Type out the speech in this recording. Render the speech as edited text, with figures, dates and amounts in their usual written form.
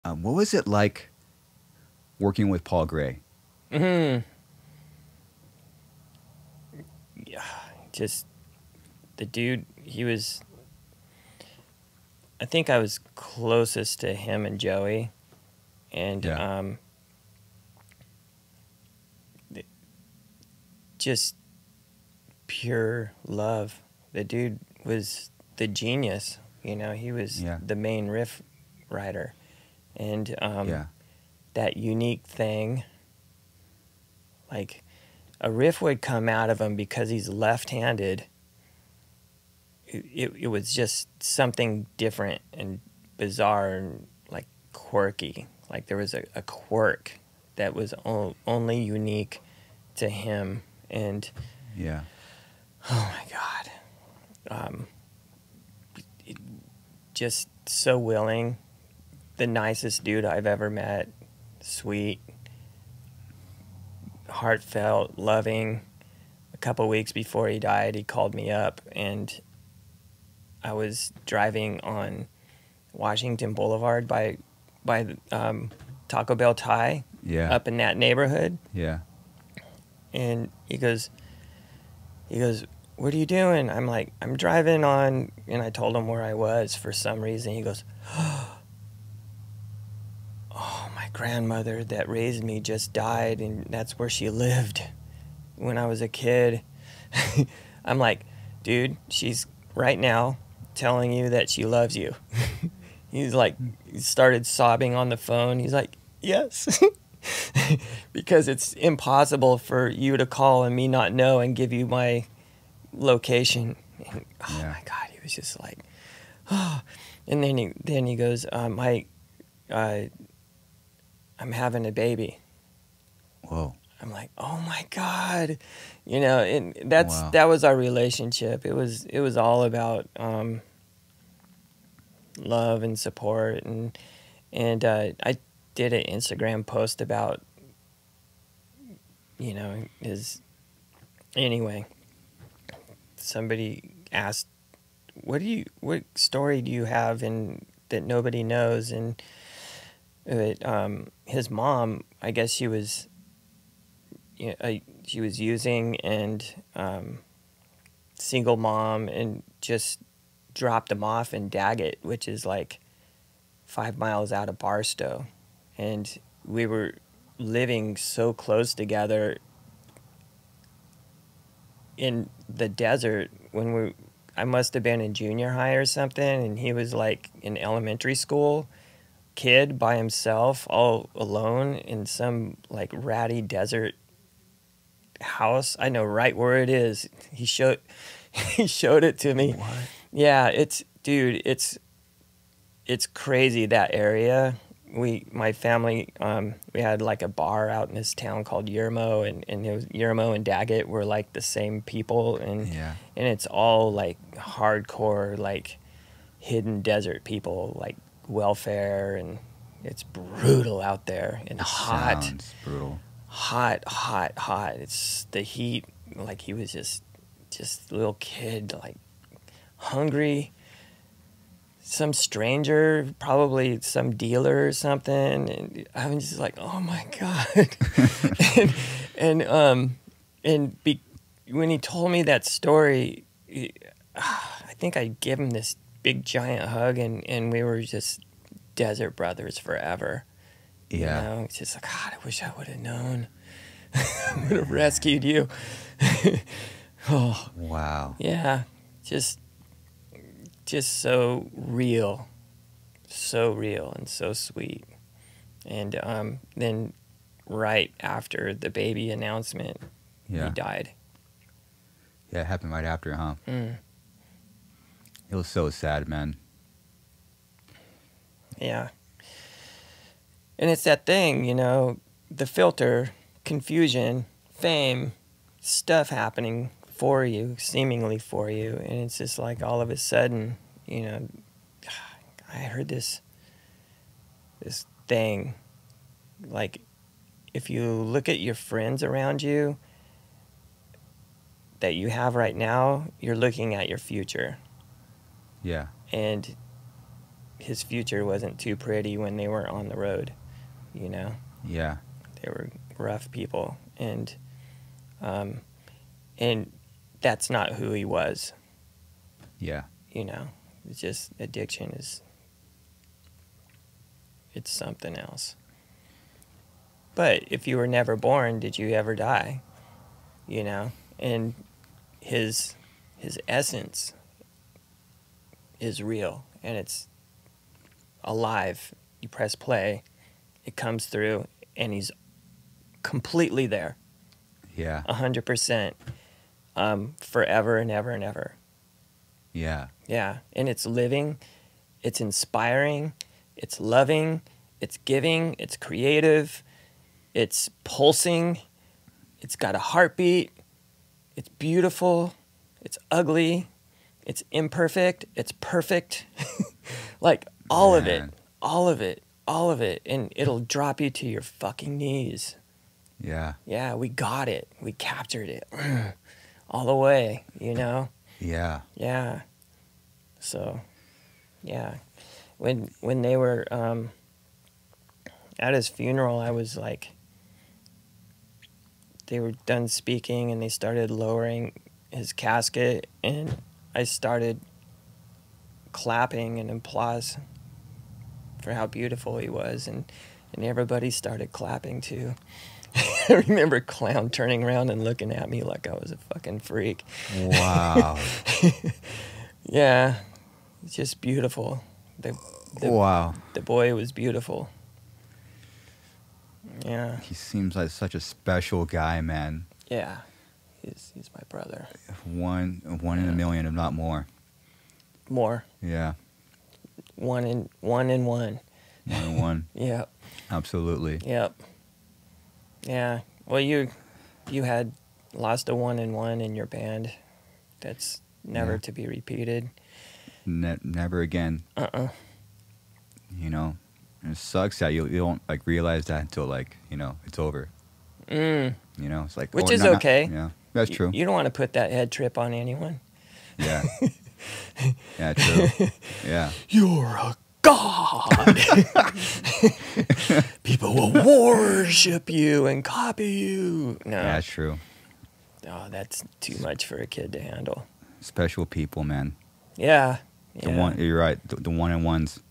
What was it like working with Paul Gray? Hmm. Yeah, just the dude. He was. I think I was closest to him and Joey, and Yeah, just pure love. The dude was the genius. You know, he was yeah, the main riff writer, and yeah, that unique thing. Like a riff would come out of him because he's left-handed. It was just something different and bizarre and like quirky. Like there was a quirk that was only unique to him. And yeah, oh my God, it, just so willing, the nicest dude I've ever met, sweet, heartfelt, loving. A couple weeks before he died, he called me up, and I was driving on Washington Boulevard by Taco Bell Thai yeah, up in that neighborhood, yeah. and he goes, "What are you doing?" I'm like, "I'm driving on," and I told him where I was for some reason. He goes, "Oh, my grandmother that raised me just died, and that's where she lived when I was a kid." I'm like, "Dude, she's right now telling you that she loves you." He's like, he started sobbing on the phone. He's like, "Yes." Because it's impossible for you to call and me not know and give you my location. And, oh Yeah. my God, he was just like, oh. And then he goes, uh, I'm having a baby. Whoa. I'm like, oh my God, you know, and Wow. that was our relationship. It was all about love and support, and I did an Instagram post about, you know, his. Anyway, somebody asked, what story do you have and that nobody knows? And his mom, I guess she was using and single mom, and just dropped him off in Daggett, which is like 5 miles out of Barstow, and we were living so close together in the desert when I must have been in junior high or something, and he was like in elementary school, kid by himself, all alone in some like ratty desert house. I know right where it is. He showed he showed it to me. What? Yeah, it's dude, it's crazy, that area. My family, we had like a bar out in this town called Yermo, and it was Yermo and Daggett were like the same people, Yeah. and it's all like hardcore, like hidden desert people, like welfare, and it's brutal out there and It hot, sounds brutal. hot, hot, hot. It's the heat. Like he was just a little kid, like hungry, some stranger, probably some dealer or something, and I'm just like, oh my God. and and when he told me that story, I think I give him this big giant hug, and we were just desert brothers forever. You Yeah. know, it's just like, God, I wish I would have known. I would have rescued you. Oh Wow. yeah, just so real and so sweet. And then right after the baby announcement, he Yeah. died. Yeah, it happened right after, huh? Mm, It was so sad, man. yeah. And it's that thing, you know, the filter, confusion, fame, stuff happening for you, seemingly for you. And it's just like all of a sudden, you know, I heard this thing. Like, if you look at your friends around you that you have right now, you're looking at your future. Yeah. And his future wasn't too pretty when they were on the road, you know. Yeah. They were rough people, and that's not who he was. Yeah. You know, it's just addiction it's something else. But if you were never born, did you ever die? You know, and his essence is real, and it's alive. You press play, it comes through, and he's completely there. Yeah. 100%, forever and ever and ever. Yeah. Yeah, and it's living, it's inspiring, it's loving, it's giving, it's creative, it's pulsing, it's got a heartbeat, it's beautiful, it's ugly, it's imperfect, it's perfect. Like all of it, Man. all of it, all of it, and it'll drop you to your fucking knees. Yeah. Yeah, we got it. We captured it all the way, you know? Yeah. Yeah. So, yeah. When they were at his funeral, I was like, they were done speaking and they started lowering his casket, and I started clapping and applause for how beautiful he was, and everybody started clapping too. I remember Clown turning around and looking at me like I was a fucking freak. Wow. Yeah, it's just beautiful. Wow. The boy was beautiful. Yeah. He seems like such a special guy, man. Yeah. He's my brother. One in a million, if not more. More. Yeah. One in one. 1 in 1. Yep. Absolutely. Yep. Yeah. Well, you had lost a 1 in 1 in your band. That's never to be repeated. Never again. You know, and it sucks that you don't like realize that until like, you know, it's over. You know, it's like, which oh, is okay. Yeah, that's true. You don't want to put that head trip on anyone. Yeah. Yeah, true. Yeah. You're a god. People will worship you and copy you. No. Yeah, that's true. Oh, that's too much for a kid to handle. Special people, man. Yeah. The one, you're right. The 1 in 1s.